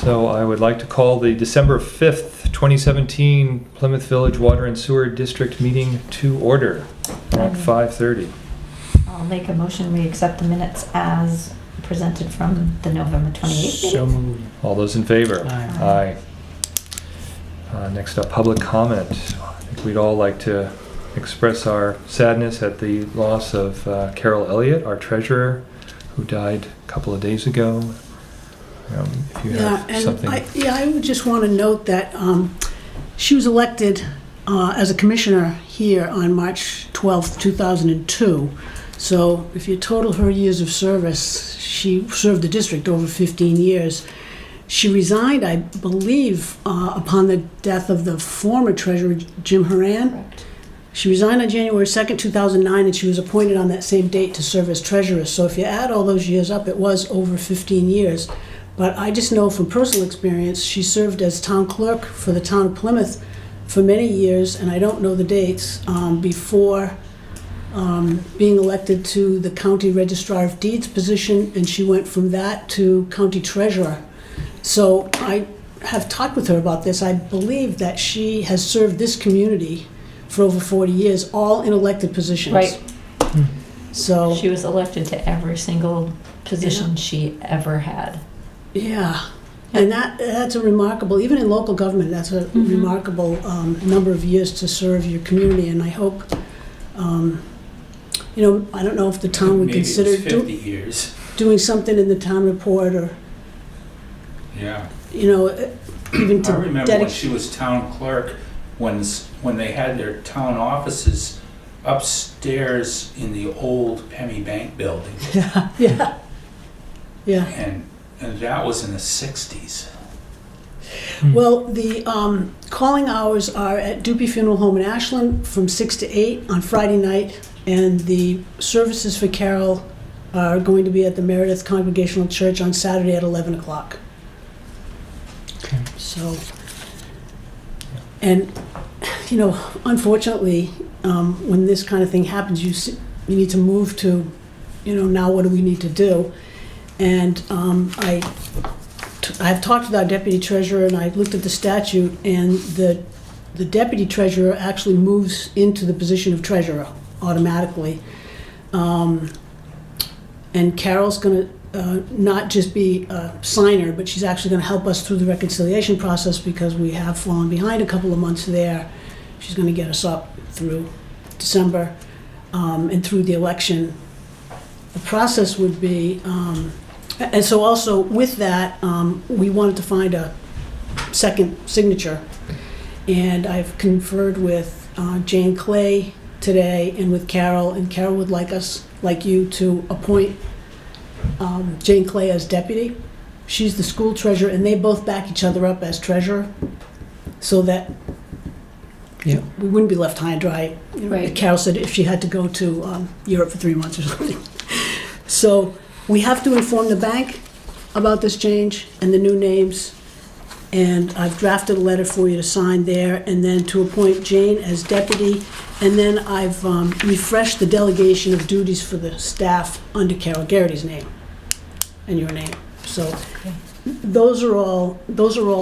So I would like to call the December 5th, 2017 Plymouth Village Water and Sewer District meeting to order at 5:30. I'll make a motion, we accept the minutes as presented from the November 28th meeting. So moved. All those in favor? Aye. Next up, public comment. I think we'd all like to express our sadness at the loss of Carol Elliott, our treasurer, who died a couple of days ago. If you have something. I would just want to note that she was elected as a commissioner here on March 12th, 2002. So if you total her years of service, she served the district over 15 years. She resigned, I believe, upon the death of the former treasurer, Jim Horan. Correct. She resigned on January 2nd, 2009, and she was appointed on that same date to serve as treasurer. So if you add all those years up, it was over 15 years. But I just know from personal experience, she served as town clerk for the town of Plymouth for many years, and I don't know the dates, before being elected to the county registrar of deeds position, and she went from that to county treasurer. So I have talked with her about this. I believe that she has served this community for over 40 years, all in elected positions. Right. So, She was elected to every single position she ever had. yeah. And that's a remarkable, even in local government, that's a remarkable number of years to serve your community. And I hope, I don't know if the town would Maybe consider it was 50 years. doing something in the town report, or, Yeah. even to I remember when dedicate. she was town clerk, when they had their town offices upstairs in the old Pemmy Bank building. Yeah. Yeah. And that was in the 60s. Well, the calling hours are at Doopy Funeral Home in Ashland from 6 to 8 on Friday night, and the services for Carol are going to be at the Meredith Congregational Church on Saturday at 11 o'clock. Okay. So, and, unfortunately, when this kind of thing happens, you need to move to, now what do we need to do? And I've talked with our deputy treasurer, and I looked at the statute, and the deputy treasurer actually moves into the position of treasurer automatically. And Carol's going to not just be a signer, but she's actually going to help us through the reconciliation process, because we have fallen behind a couple of months there. She's going to get us up through December and through the election. The process would be, and so also with that, we wanted to find a second signature. And I've conferred with Jane Clay today and with Carol, and Carol would like you to appoint Jane Clay as deputy. She's the school treasurer, and they both back each other up as treasurer, so that Yeah. we wouldn't be left high and dry. Right. Carol said if she had to go to Europe for 3 months or something. So we have to inform the bank about this change and the new names, and I've drafted a letter for you to sign there, and then to appoint Jane as deputy, and then I've refreshed the delegation of duties for the staff under Carol Garrity's name and your name. So those are all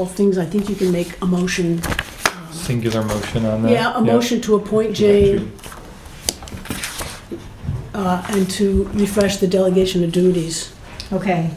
things I think you can make a motion. Singular motion on that? Yeah, a motion to appoint Jane and to refresh the delegation of duties. Okay,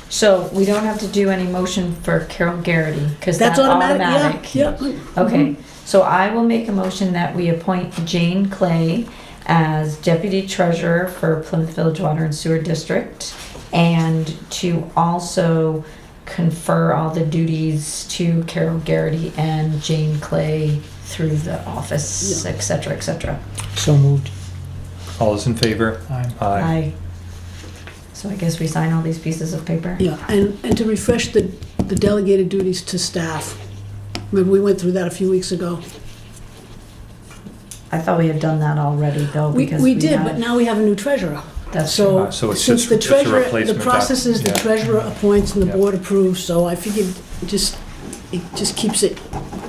so we don't have to do any motion for Carol Garrity, because that's automatic. Yeah. Okay, so I will make a motion that we appoint Jane Clay as Deputy Treasurer for Plymouth Village Water and Sewer District, and to also confer all the duties to Carol Garrity and Jane Clay through the office, et cetera, et cetera. So moved. All those in favor? Aye. So I guess we sign all these pieces of paper? Yeah, and to refresh the delegated duties to staff. Remember, we went through that a few weeks ago. I thought we had done that already, though, because We did, have- but now we have a new treasurer. That's So, So it's since just- the it's a treasurer, the replacement process is the yeah. treasurer appoints and the Yeah. board approves, so I figured it just keeps it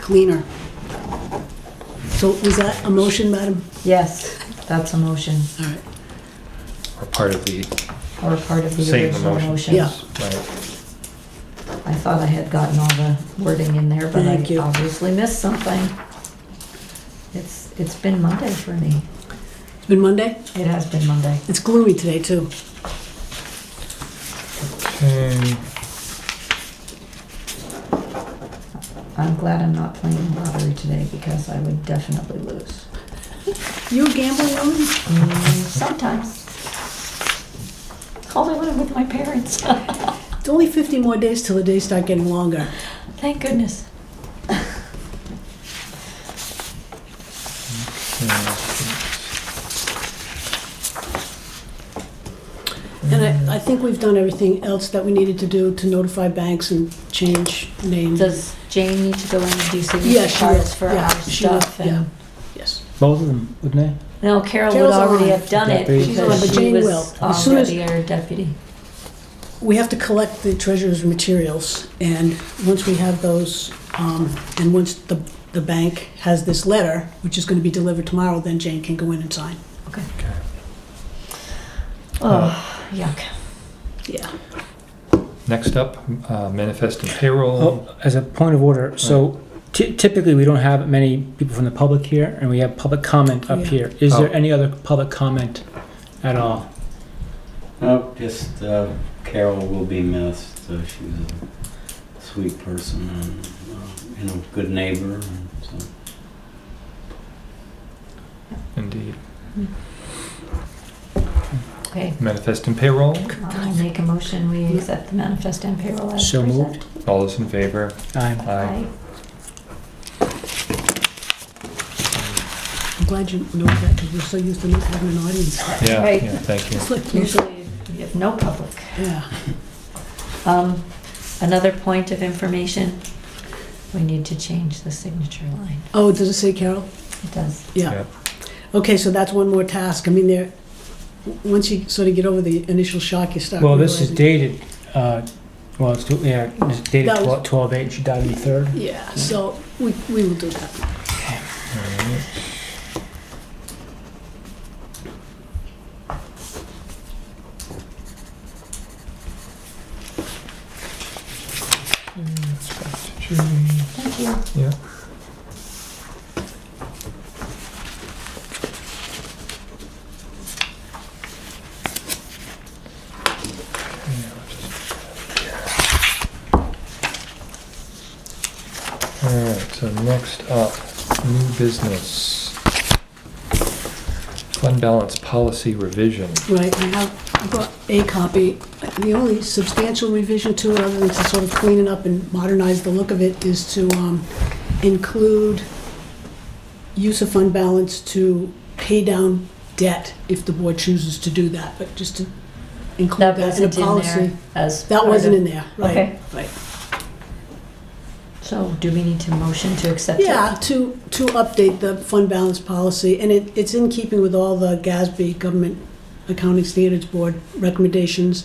cleaner. So was that a motion, madam? Yes, that's a motion, All right. Or part of the or part of the same original motion. motion. Yeah. Right. I I thought I had gotten all the wording in there, but Thank I you. obviously missed something. It's been Monday for me. It's been Monday? It has been Monday. It's gloomy today, too. Okay. I'm glad I'm not playing lottery today because I would definitely lose. You a gambling woman? Sometimes. Only when I'm with my parents. It's only 50 more days till the days start getting longer. Thank goodness. And I think we've done everything else that we needed to do to notify banks and change names. Does Jane need to go in and do Yeah, signature she cards will. for Yeah, our she will. stuff? Yeah. And Yes. Both of them, wouldn't no, Carol would Carol's already on. have done it Deputy. She's on, because but she Jane was will. As soon as- already our deputy. We have to collect the treasurer's materials, and once we have those, and once the bank has this letter, which is gonna be delivered tomorrow, then Jane can go in and sign. Okay. Okay. Oh, yuck. Yeah. Next up, manifest and payroll. Oh, as a point of order, so typically we don't have many people from the public here, and we have public comment up Yeah. here. Is there Oh. any other public comment at all? No, just Carol will be missed. She was a sweet person and a good neighbor. And so. Indeed. Okay. Manifest and payroll. I'll make a motion, we accept the manifest and payroll as So presented. moved. All those in favor? Aye. Aye. I'm glad you know that, because we're so used to not having an audience. Yeah, Right. yeah, thank you. It's like, Usually you have no public. yeah. Another point of information, we need to change the signature line. Oh, does it say Carol? It does. Yeah. Okay, so that's one more task. I mean, once you sort of get over the initial shock, you start Well, this is realizing- dated, it's dated That was- 12/8, she died on the 3rd. Yeah, so we will do that. All right. Thank you. Yeah. Alright, so next up, new business. Fund balance policy revision. Right, I brought a copy. The only substantial revision to it, other than to sort of clean it up and modernize the look of it, is to include use of fund balance to pay down debt if the board chooses to do that, but just to include That that in a wasn't in policy. there as. That part wasn't of- in there, right, Okay. right. So do we need to motion to accept it? Yeah, to update the fund balance policy, and it's in keeping with all the GASB, Government Accounting Standards Board recommendations.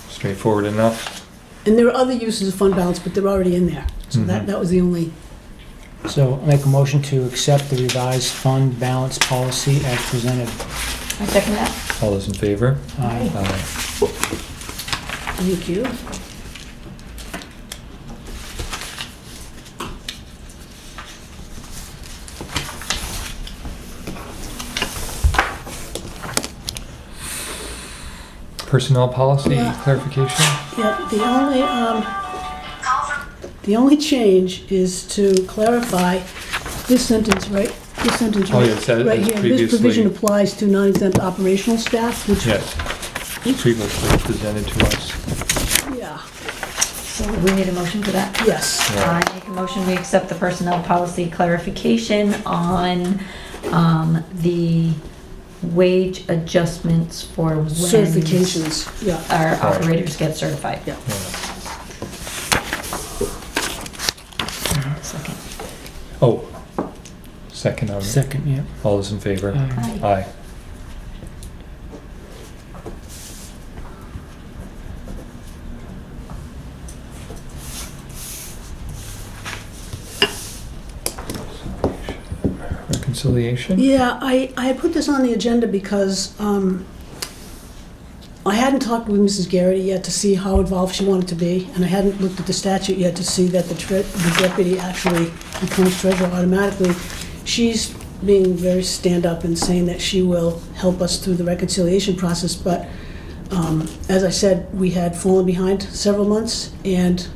Straightforward enough. And there are other uses of fund balance, but they're already in there. So Mhm. that was the only, So I'll make a motion to accept the revised fund balance policy as presented. I second that. All those in favor? Aye. Aye. thank you. Personnel policy Yeah. clarification? Yeah, the only change is to clarify this sentence, right? This sentence, Oh, right? yes, as Right here. This provision previously, applies to non-exempt operational staff, which, yes, previously presented to us. yeah, So we need a motion for that? yes. Yeah. I make a motion, we accept the personnel policy clarification on the wage adjustments for when Certifications, yeah. our operators get certified. Yeah. Yeah. Second. Oh, second on it. Second, yeah. All those in favor? Aye. Aye. Reconciliation? Yeah, I had put this on the agenda because I had hadn't talked with Mrs. Garrity yet to see how involved she wanted to be, and I hadn't looked at the statute yet to see that the deputy actually becomes treasurer automatically. She's being very stand-up and saying that she will help us through the reconciliation process, but as I said, we had fallen behind several months, and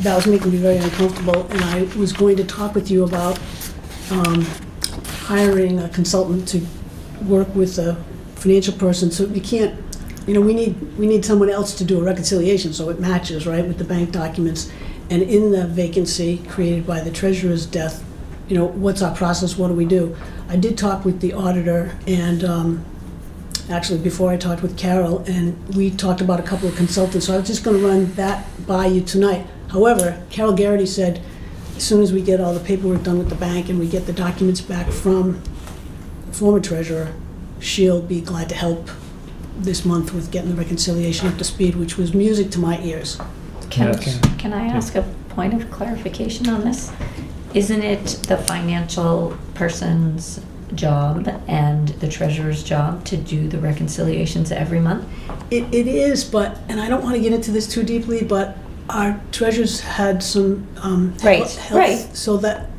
that was making me very uncomfortable, and I was going to talk with you about hiring a consultant to work with a financial person, so we can't, we need someone else to do a reconciliation, so it matches, right, with the bank documents. And in the vacancy created by the treasurer's death, what's our process, what do we do? I did talk with the auditor, and actually before I talked with Carol, and we talked about a couple of consultants, so I was just gonna run that by you tonight. However, Carol Garrity said, as soon as we get all the paperwork done with the bank and we get the documents back from the former treasurer, she'll be glad to help this month with getting the reconciliation up to speed, which was music to my ears. Can I ask a point of clarification on this? Isn't it the financial person's job and the treasurer's job to do the reconciliations every month? It is, but, and I don't want to get into this too deeply, but our treasurer's had some health, right. so that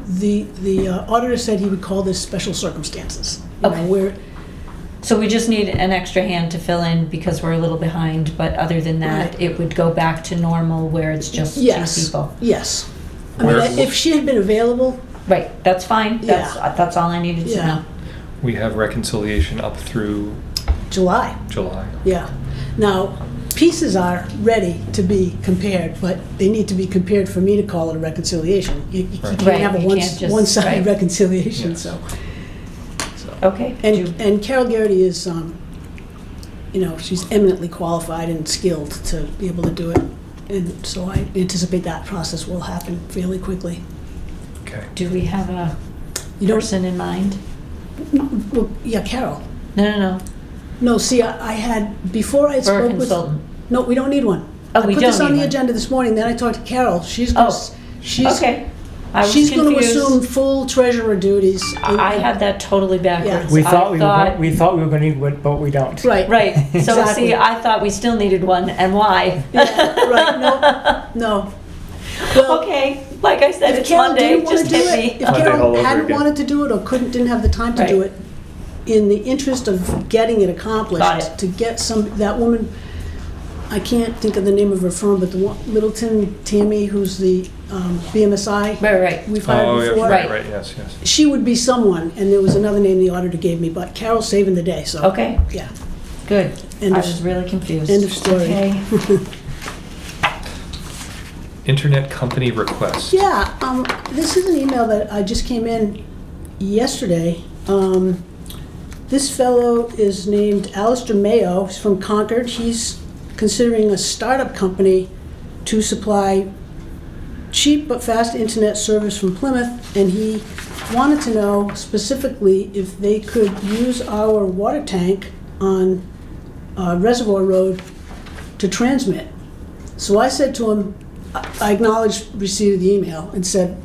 the auditor said he would call this special circumstances. Okay. Where So we just need an extra hand to fill in because we're a little behind, but other than that, Right. it would go back to normal where it's just two yes, people. yes. I Where- mean, if she had been available, Right, that's fine. That's all I needed to Yeah. know. We have reconciliation up through July. July. Yeah. Now, pieces are ready to be compared, but they need to be compared for me to call it a reconciliation. You Right. can't Right, have a you can't just- one-sided right. reconciliation, Yes. so. Okay. And Carol Garrity is, she's eminently qualified and skilled to be able to do it. And so I anticipate that process will happen fairly quickly. Okay. Do we have a You don't, person in mind? well, yeah, Carol. No. No, see, I had, before I Or a spoke with. consultant? No, we don't need one. Oh, we I put don't this on need the one. agenda this morning, then I talked to Carol. She's Okay. I was she's going to confused. assume full treasurer duties. I had that totally backwards. We thought I we were going to need one, but we don't. Right. Right, so Exactly. see, I thought we still needed one, and why? Yeah, right, no. Well, Okay, like I said, if it's Carol Monday, didn't want to just do hit it, me. if Monday all Carol over hadn't again. wanted to do it or didn't have the time to do Right. it, in the interest of getting it accomplished, Got it. to get that woman, I can't think of the name of her firm, but the one, Littleton Tammy, who's the BMSI Right. we've hired Oh, yeah, before. right, Right. yes. She would be someone, and there was another name the auditor gave me, but Carol's saving the day, so. Okay, Yeah, good. End I of- was really confused. end of story. Okay. Internet company request. Yeah, this is an email that I just came in yesterday. This fellow is named Alistair Mayo. He's from Concord. He's considering a startup company to supply cheap but fast internet service from Plymouth, and he wanted to know specifically if they could use our water tank on Reservoir Road to transmit. So I said to him, I acknowledged receipt of the email and said,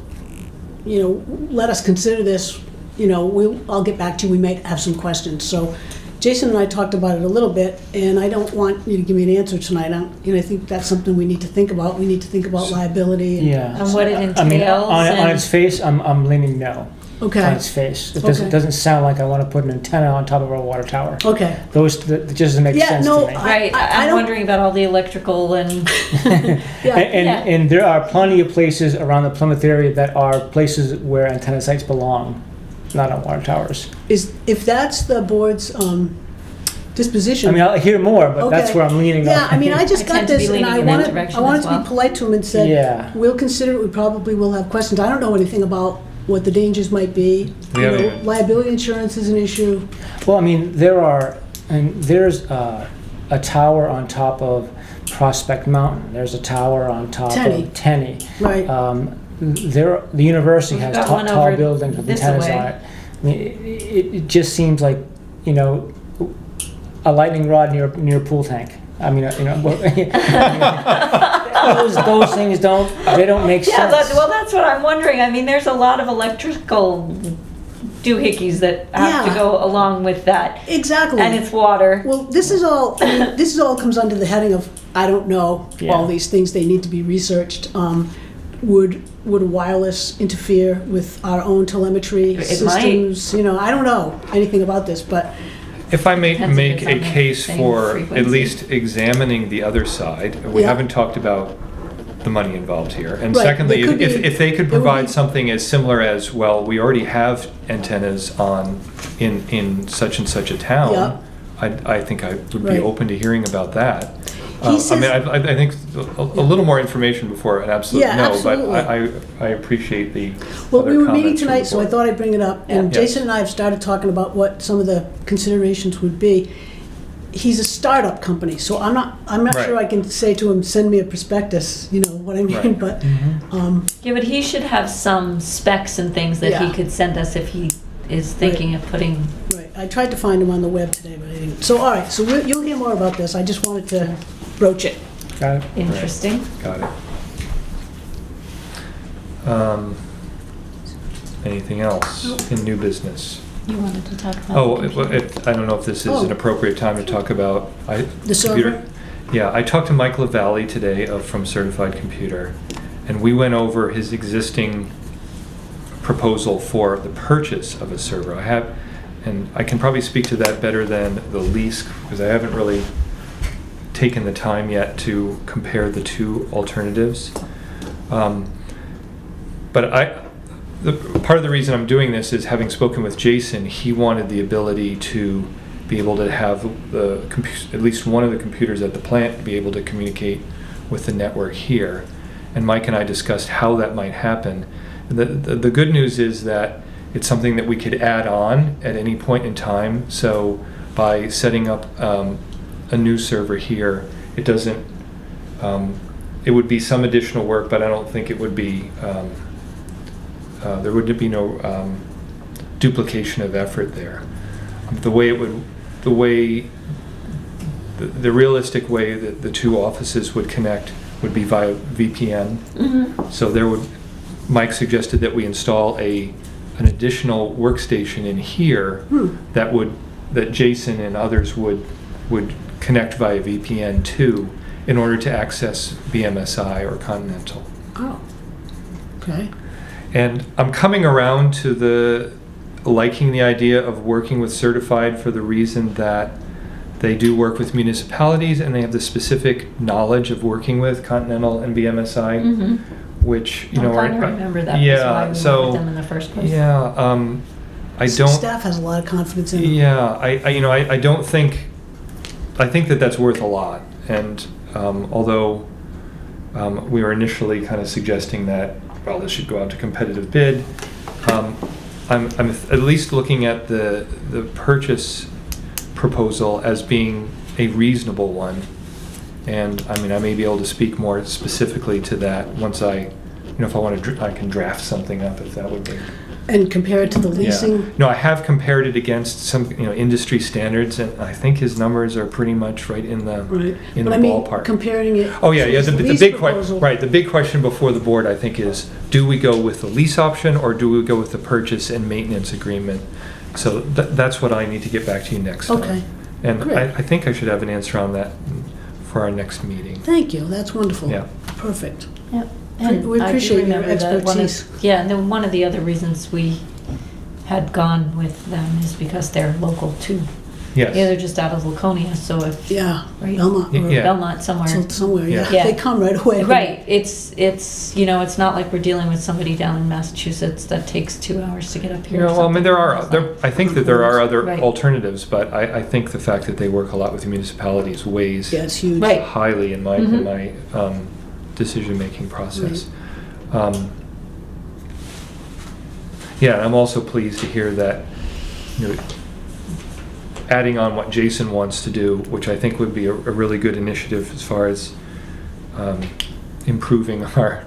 let us consider this, I'll get back to you, we might have some questions. So Jason and I talked about it a little bit, and I don't want you to give me an answer tonight. I think that's something we need to think about. We need to think about liability. Yeah. And what it entails. I mean, on and- its face, I'm leaning no. On Okay, its face. It Okay. doesn't sound like I want to put an antenna on top of a water tower. okay. That just doesn't make Yeah, sense no, to me. Right, I I'm don't- wondering about all the electrical and, Yeah, And there are plenty of places around the Plymouth area that are places where antenna sites belong, not on water towers. if that's the board's disposition. I mean, I'll hear more, but that's Okay. where I'm leaning on. Yeah, I mean, I just I got tend to be this, and leaning I in that wanted direction I wanted as to be well. polite to him and said, Yeah. we'll consider it, we probably will have questions. I don't know anything about what the dangers might be. We haven't even- Liability insurance is an issue. Well, I mean, there's a tower on top of Prospect Mountain. There's a tower on top Tenny. of Tenny. Right. The university We've has got one tall over buildings with this antennas way. on it. I mean, it just seems like, a lightning rod near a pool tank. I mean, those things don't make yeah, sense. that's what I'm wondering. I mean, there's a lot of electrical doohickeys that have to Yeah. go along with that. Exactly. And it's water. Well, this is all, I mean, this is all comes under the heading of, I don't know, Yeah. all these things, they need to be researched. Would wireless interfere with our own telemetry It might. systems? You know, I don't know anything about this, but If I may Depends if make it's a on the case same for at frequency. least examining the other side, we Yeah. haven't talked about the money involved here. And Right, secondly, there could if be- if they could there would provide be- something as similar as, well, we already have antennas on in such and such a Yeah. town, I think I would be Right. open to hearing about that. He I mean, says- I think a little more information before an absolute Yeah, no, absolutely. but I appreciate the Well, other we were meeting comments from the tonight, so I board. thought I'd bring it up. And Yeah. Jason and I have started talking about what some of the considerations would be. He's a startup company, so I'm not Right. sure I can say to him, send me a prospectus, you know what I mean? Right. But, Mm-hmm. Yeah, but he should have some specs and things that he Yeah. could send us if he is thinking of putting. right, I tried to find him on the web today, but I didn't. So, all right, so you'll hear more about this. I just wanted to broach it. Got it? Interesting. Got it. Anything else in new business? You wanted to talk about. Oh, the computer. I don't know if this is an Oh. appropriate time to talk about. The server? Yeah, I talked to Mike LaValle today from Certified Computer, and we went over his existing proposal for the purchase of a server. And I can probably speak to that better than the lease, because I haven't really taken the time yet to compare the two alternatives. But part of the reason I'm doing this is, having spoken with Jason, he wanted the ability to be able to have at least one of the computers at the plant be able to communicate with the network here. And Mike and I discussed how that might happen. The good news is that it's something that we could add on at any point in time. So by setting up a new server here, it doesn't, it would be some additional work, but I don't think it would be, there would be no duplication of effort there. The realistic way that the two offices would connect would be via VPN. Mhm. So Mike suggested that we install an additional workstation in here that Jason and others would connect via VPN to, in order to access BMSI or Continental. Oh, okay. And I'm coming around to liking the idea of working with Certified, for the reason that they do work with municipalities and they have the specific knowledge of working with Continental and BMSI, Mhm. which, you I'm know, glad to remember that. That's why yeah, we went so, with them in the first place. yeah, I don't, Staff has a lot of confidence in him. yeah, I don't think, I think that that's worth a lot. And although we were initially kind of suggesting that, well, this should go out to competitive bid, I'm at least looking at the purchase proposal as being a reasonable one. And I mean, I may be able to speak more specifically to that once if I want to, I can draft something up, if that would be. And compare it to the Yeah. leasing. No, I have compared it against some, industry standards, and I think his numbers are pretty much right in the Right. in But the I mean, ballpark. comparing it. Oh, yeah, to yeah, his the lease big proposal. question, right, the big question before the board, I think, is, do we go with the lease option, or do we go with the purchase and maintenance agreement? So that's what I need to get back to you next time. Okay. And Great. I think I should have an answer on that for our next meeting. Thank you, that's wonderful. Yeah. Perfect. Yep. We And I do appreciate your remember that one of- expertise. Yeah, and then one of the other reasons we had gone with them is because they're local too. Yeah, they're Yes. just out of Laconia, so if, Yeah, Right. Belmont, or Yeah. Belmont somewhere. somewhere, yeah. Yeah. They come right away. Right, it's not like we're dealing with somebody down in Massachusetts that takes 2 hours to get up here. or Well, I mean, something. I think that there are other Right. alternatives, but I think the fact that they work a lot with municipalities weighs Yeah, it's huge. Right. highly in my Mhm. decision-making process. Yeah, and I'm also pleased to hear that, adding on what Jason wants to do, which I think would be a really good initiative as far as improving our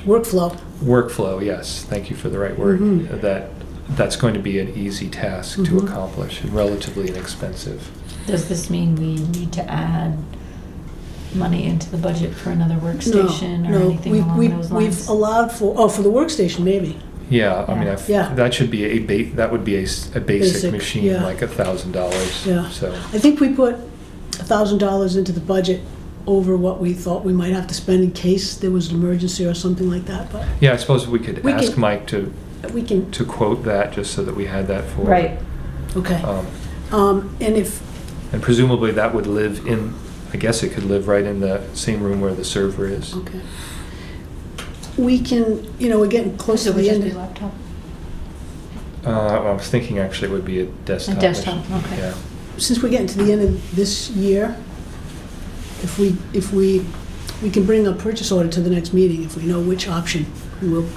Workflow. workflow. Yes, thank you for the right word. Mhm. That's going to be an easy task to Mhm. accomplish, and relatively inexpensive. Does this mean we need to add money into the budget for another workstation or anything along those lines? We've allowed for the workstation, maybe. Yeah, I mean, Yeah. that should be that would be a basic Basic, machine, yeah. like $1,000. Yeah. So, I think we put $1,000 into the budget over what we thought we might have to spend in case there was an emergency or something like that, but yeah, I suppose we could We ask can- Mike to we can, quote that, just so that we had that for. Right. okay. And if, And presumably that would live in, I guess it could live right in the same room where the server is. okay. We can, we're getting close to So it would the just end. be laptop? I was thinking actually it would be a desktop. A desktop, machine. okay. Yeah. Since we're getting to the end of this year, if we can bring a purchase order to the next meeting, if we know which option, we'll,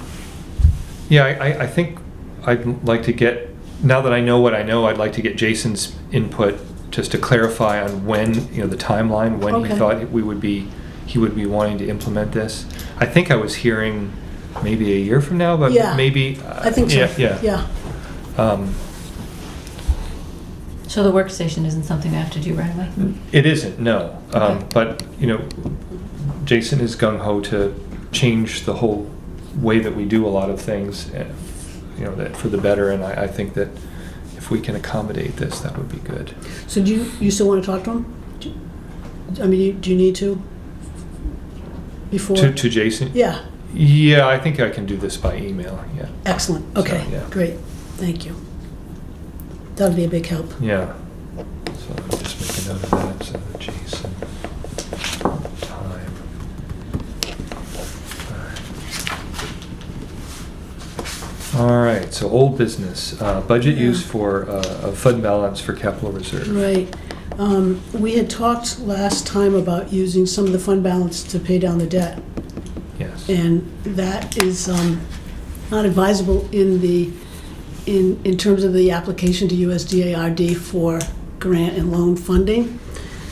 Yeah, I think I'd like to get, now that I know what I know, I'd like to get Jason's input just to clarify on when, the timeline, when he Okay. thought he would be wanting to implement this. I think I was hearing maybe a year from now, but Yeah, maybe. I think so. Yeah. So the workstation isn't something I have to do right away? It isn't, no. Okay. But, Jason is gung-ho to change the whole way that we do a lot of things, that for the better, and I think that if we can accommodate this, that would be good. so do you still want to talk to him? I mean, do you need to? Before? To Jason? Yeah, Yeah, I think I can do this by email, yeah. excellent, okay, yeah. great, thank you. That'll be a big help. Yeah. So let me just make a note of that, so that Jason, time. All right, so old business, budget Yeah. use for, a fund balance for capital reserve. Right. We had talked last time about using some of the fund balance to pay down the debt, Yes. and that is not advisable in terms of the application to USDA-RD for grant and loan funding.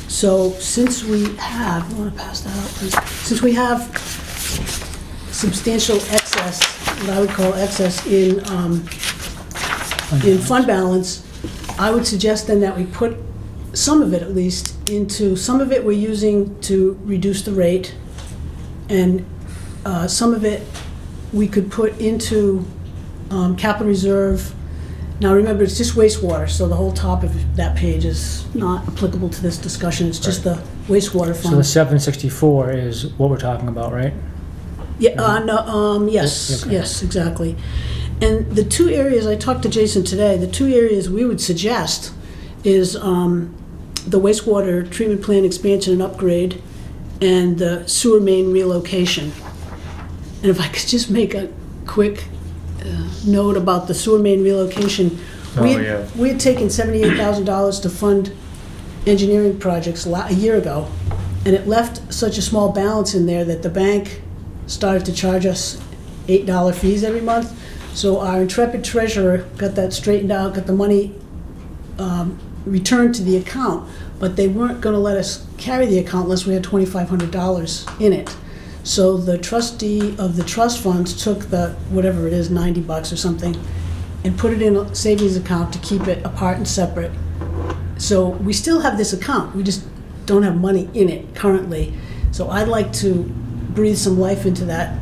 So since we have, I want to pass that out, please. Since we have substantial excess, what I would call excess in fund balance, I would suggest then that we put some of it at least into, some of it we're using to reduce the rate, and some of it we could put into capital reserve. Now remember, it's just wastewater, so the whole top of that page is not applicable to this discussion, it's just the wastewater So the fund. 764 is what we're talking about, right? Yeah, no, yes, Okay. yes, exactly. And the two areas, I talked to Jason today, the two areas we would suggest is the wastewater treatment plant expansion and upgrade and the sewer main relocation. And if I could just make a quick note about the sewer main relocation. Yeah. We had taken $78,000 to fund engineering projects a year ago, and it left such a small balance in there that the bank started to charge us $8 fees every month. So our intrepid treasurer got that straightened out, got the money returned to the account, but they weren't going to let us carry the account unless we had $2,500 in it. So the trustee of the trust funds took the, whatever it is, $90 or something, and put it in a savings account to keep it apart and separate. So we still have this account, we just don't have money in it currently. So I'd like to breathe some life into that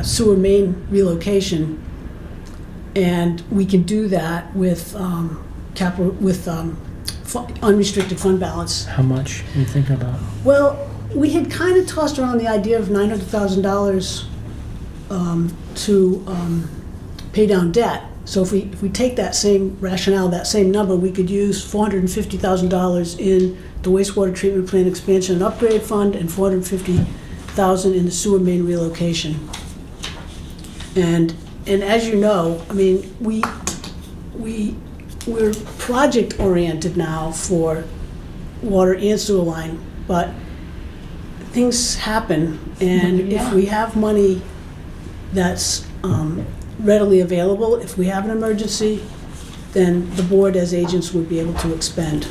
sewer main relocation, and we can do that with unrestricted fund balance. How much are you thinking about? Well, we had kind of tossed around the idea of $900,000 to pay down debt. So if we take that same rationale, that same number, we could use $450,000 in the wastewater treatment plant expansion and upgrade fund and $450,000 in the sewer main relocation. And as you know, I mean, we're project oriented now for water and sewer line, but things happen, and if we have money that's readily available, if we have an emergency, then the board as agents would be able to expend.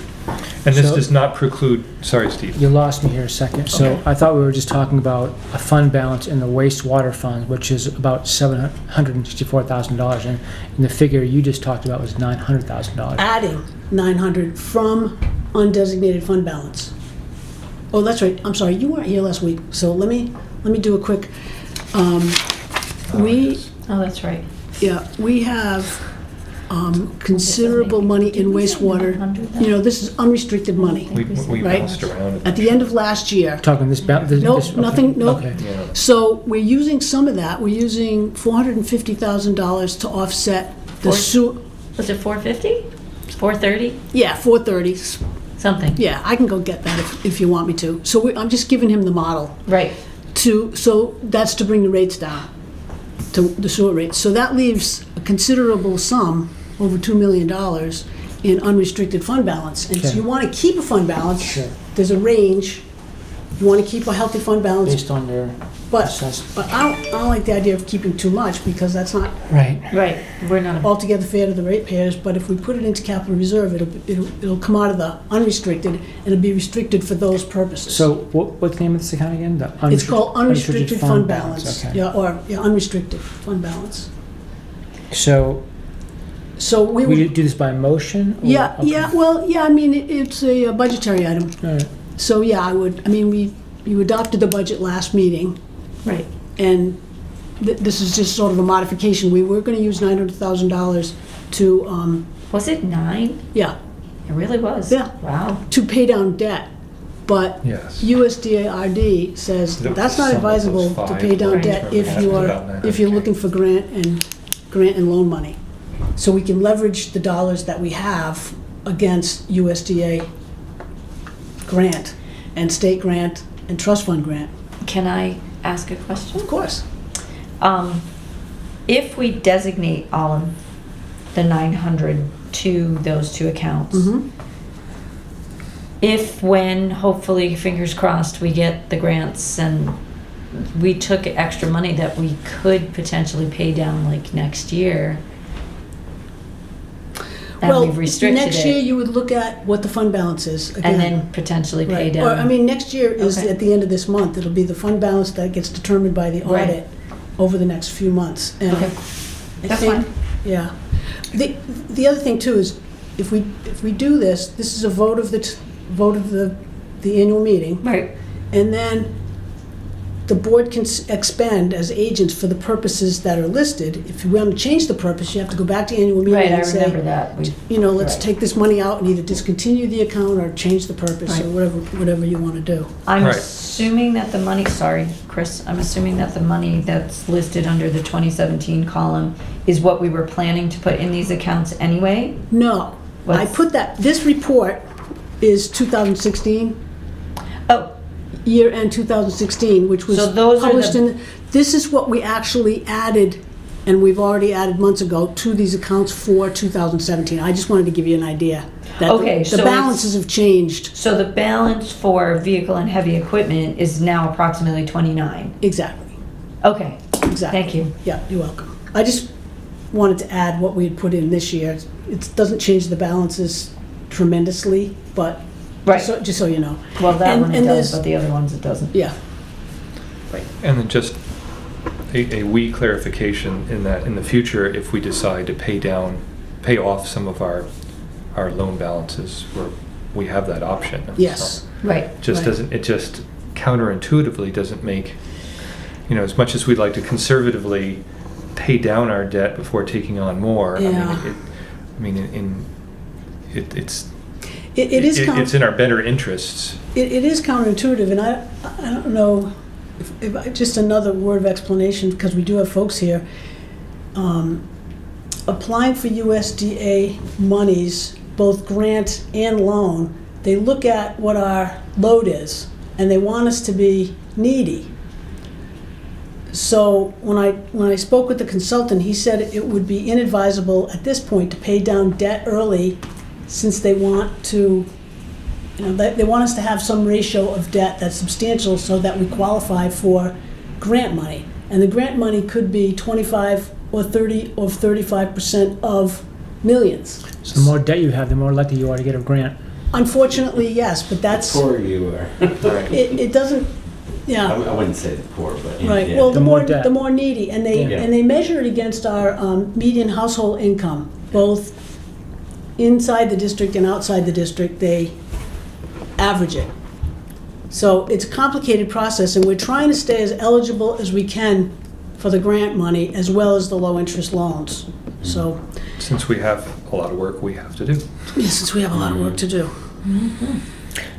And this So- does not preclude, sorry, Steve. You lost me here a second. So Okay. I thought we were just talking about a fund balance in the wastewater fund, which is about $764,000, and the figure you just talked about was $900,000. Adding 900 from undesignated fund balance. Oh, that's right, I'm sorry, you weren't here last week, so let me do a quick, we Oh, that's right. Yeah, we have considerable money in Did we say wastewater. 900 then? You know, this is unrestricted money. We Right. bounced around. At the end of last year, Talking this, Nope, okay. nothing, nope. Okay. Yeah. so we're using some of that. We're using $450,000 to offset the Four- sewer. Was it 450? 430? Yeah, 430. Something. Yeah, I can go get that if you want me to. So I'm just giving him the model. Right. So that's to bring the rates down, to the sewer rates. So that leaves a considerable sum, over $2 million, in unrestricted fund balance. And so Okay. you want to keep a fund balance. Sure. There's a range. You want to keep a healthy fund balance, Based on their but assessment. I don't like the idea of keeping too much, because that's not Right. Right. We're not, altogether fair to the ratepayers. But if we put it into capital reserve, it'll come out of the unrestricted, and it'll be restricted for those purposes. So what's the name of this account again? The It's called unrestricted fund balance. Okay. Yeah, or unrestricted fund balance. So So we we would, do this by motion? or- yeah, okay. yeah, well, yeah, I mean, it's a budgetary item. All right. So, yeah, you adopted the budget last meeting, right. and this is just sort of a modification. We were gonna use $900,000 to, Was it 9? yeah, It really was. Yeah. Wow. to pay down debt. But Yes. USDARD says The that's not sum of advisable those to five pay down Right. debt if That's you are, about if you're 900K. looking for grant and loan money. So we can leverage the dollars that we have against USDA grant and state grant and trust fund grant. Can I ask a question? Of course. If we designate all of the 900 to those two accounts, Mhm. if when, hopefully, fingers crossed, we get the grants and we took extra money that we could potentially pay down like next year, and Well, we've restricted next year it, you would look at what the fund balance is again. and then potentially pay Right. down. Or, I mean, next year is Okay. at the end of this month. It'll be the fund balance that gets determined by the Right. audit over the next few months. And Okay. I That's think- fine. Yeah. The other thing too is, if we do this, this is a vote of the annual meeting, Right, and then the board can expend as agents for the purposes that are listed. If you want to change the purpose, you have to go back to annual meeting right, I and say, remember that. let's Right. take this money out and either discontinue the account or change the purpose, or Right. whatever you want to do. I'm Right. assuming that the money, sorry, Chris, I'm assuming that the money that's listed under the 2017 column is what we were planning to put in these accounts anyway? No, I What's- put that, this report is 2016, Oh, year-end 2016, which was So those are published the- in, this is what we actually added, and we've already added months ago, to these accounts for 2017. I just wanted to give you an idea. That Okay, the so balances have changed. so the balance for vehicle and heavy equipment is now approximately 29? Exactly, Okay, exactly. thank you. Yeah, you're welcome. I just wanted to add what we had put in this year. It doesn't change the balances tremendously, but Right, just so you know. well, that and- one it and does, there's- but the other ones it doesn't. Yeah, And then just a wee clarification in that in the future, if we decide to pay off some of our loan balances, we have that option. yes. So Right, just Right. doesn't, it just counterintuitively doesn't make, as much as we'd like to conservatively pay down our debt before taking on more, Yeah. it's It is it's in our better interests. It is counterintuitive, and I don't know, just another word of explanation, because we do have folks here. Applying for USDA monies, both grant and loan, they look at what our load is, and they want us to be needy. So when I spoke with the consultant, he said it would be inadvisable at this point to pay down debt early, since they want to, they want us to have some ratio of debt that's substantial so that we qualify for grant money. And the grant money could be 25 or 30 or 35% of millions. So the more debt you have, the more likely you are to get a grant. Unfortunately, yes, but that's, Poor you are. it doesn't, yeah. I wouldn't say the poor, but Right, yeah. well, The more debt. the more needy, and Yeah. they measure it against our median household income, both inside the district and outside the district, they average it. So it's a complicated process, and we're trying to stay as eligible as we can for the grant money as well as the low-interest loans. So, Since we have a lot of work we have to do. yeah, since we have a lot of work to do.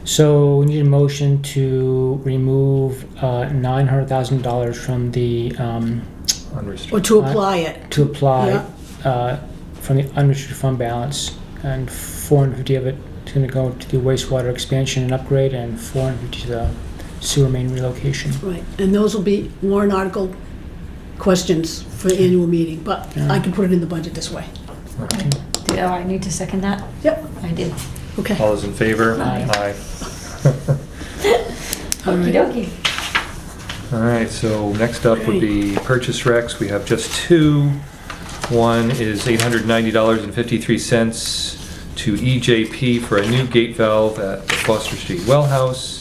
So we need a motion to remove $900,000 from the, Or Unrestricted. to apply it. to apply Yeah. from the unrestricted fund balance, and 450 of it is going to go to the wastewater expansion and upgrade, and 450 to the sewer main relocation. Right, and those will be warrant article questions for the annual meeting, but Yeah. I can put it in the budget this way. Okay. Do I need to second that? Yep, I did. okay. All those in favor? Aye. All Okey right. dokey. All right, so next up would be purchase recs. We have just two. One is $890.53 to EJP for a new gate valve at the Foster Street Well House.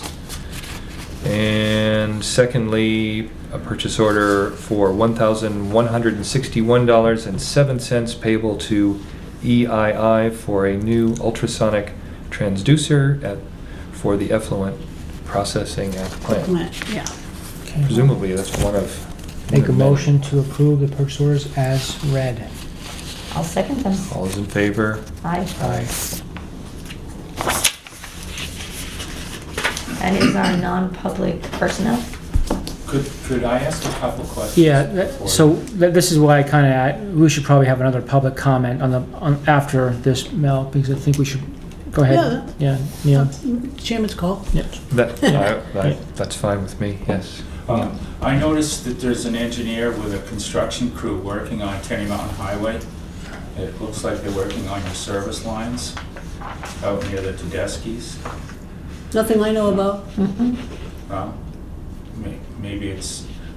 And secondly, a purchase order for $1,161.07 payable to EII for a new ultrasonic transducer for the effluent processing at the plant. Yeah. Okay. Presumably, that's one of. Make a motion to approve the purchase orders as read. I'll second them. All those in favor? Aye. Aye. And is our non-public personnel? Could I ask a couple questions? Yeah, before so you- this is why I kind of, we should probably have another public comment after this, Mel, because I think we should, go ahead. Yeah, Neil? Chairman's call. Yeah. That's fine with me, yes. I noticed that there's an engineer with a construction crew working on Tenny Mountain Highway. It looks like they're working on your service lines out near the Tedeschi's. Nothing I know about. Mm-mm. Well, maybe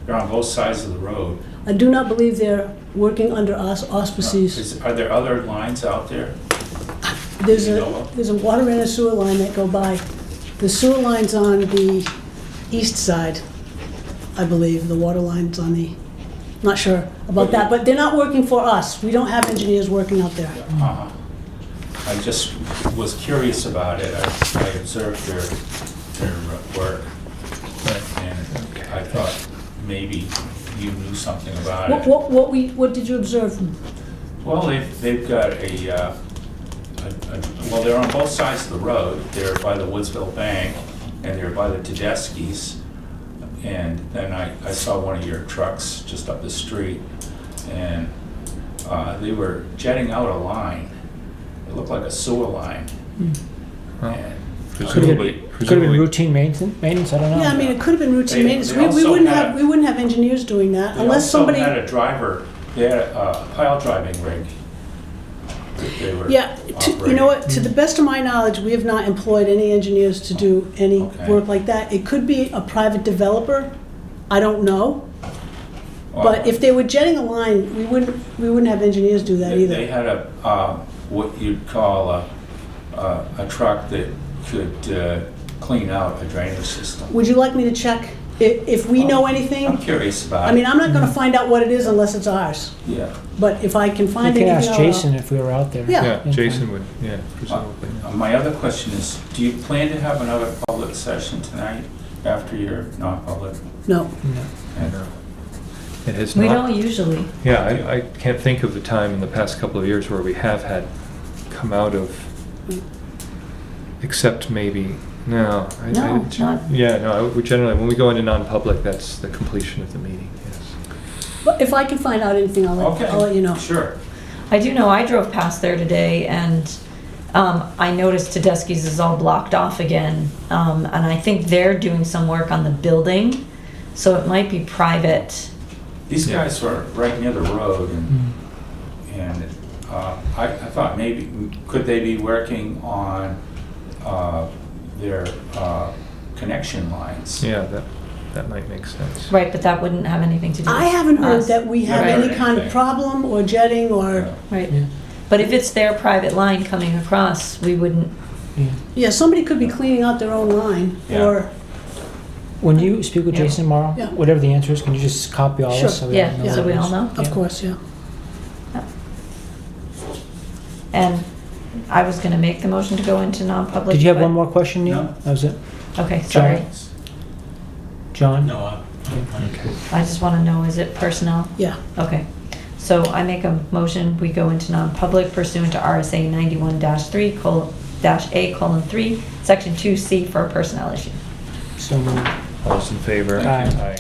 they're on both sides of the road. I do not believe they're working under auspices. Are there other lines out there? There's you a, know of? there's a water and a sewer line that go by. The sewer line's on the east side, I believe. The water line's on the, not sure about that, but they're not working for us. We don't have engineers working out there. I just was curious about it. I observed their work, and I thought maybe you knew something about it. What did you observe? Well, they've got well, they're on both sides of the road. They're by the Woodsville Bank, and they're by the Tedeschi's. And then I saw one of your trucks just up the street, and they were jetting out a line. It looked like a sewer line. Well, And Presumably, Could have been routine maintenance, I don't know. Yeah, I mean, it could have been routine They- maintenance. they We also wouldn't had- have, we wouldn't have engineers doing that they unless also somebody. had a driver. They had a pile driving rig that they were Yeah, you know what, to operating. the best of my knowledge, we have not employed any engineers to do any Okay. work like that. It could be a private developer, I don't know. Well, But if they were jetting a line, we wouldn't have engineers do that They either. had what you'd call a truck that could clean out a drainage system. Would you like me to check if we know anything? I'm curious about it. I mean, I'm not gonna find out what it is unless it's ours, Yeah. but if I can You find could anything. ask Jason if we were out there. Yeah. Yeah, Jason would, yeah, presumably. My other question is, do you plan to have another public session tonight after your non-public? No, No. And, It has We not, don't usually. yeah, I can't think of the time in the past couple of years where we have had come out of, except maybe, no. No, not- Yeah, no, we generally, when we go into non-public, that's the completion of the meeting, yes. but if I can find out anything, I'll Okay. let you know. Sure. I do know I drove past there today and I noticed Tedeschi's is all blocked off again. And I think they're doing some work on the building, so it might be private. These Yeah. guys were right near the road, and I thought maybe, could they be working on their connection lines? Yeah, that might make sense. Right, but that wouldn't have anything to do with I haven't heard us. that we have Never heard any kind of anything. problem or jetting or, Right. Yeah. But if it's their private line coming across, we wouldn't. Yeah. yeah, somebody could be cleaning out their own line Yeah. or, When you speak with Yeah. Jason tomorrow, Yeah. whatever the answer is, can you just copy all Sure. this? So we Yeah, all know so what we it all is? know. of Yeah. course, yeah. And I was gonna make the motion to go into non-public. Did you have but- one more question, Neil? No. That was it? Okay, sorry. John? No, Okay. I just want to know, is it personnel? Yeah. Okay. So I make a motion, we go into non-public pursuant to RSA 91-3:A:3, section 2C for a personnel issue. So moved. All those in favor? Aye. Aye.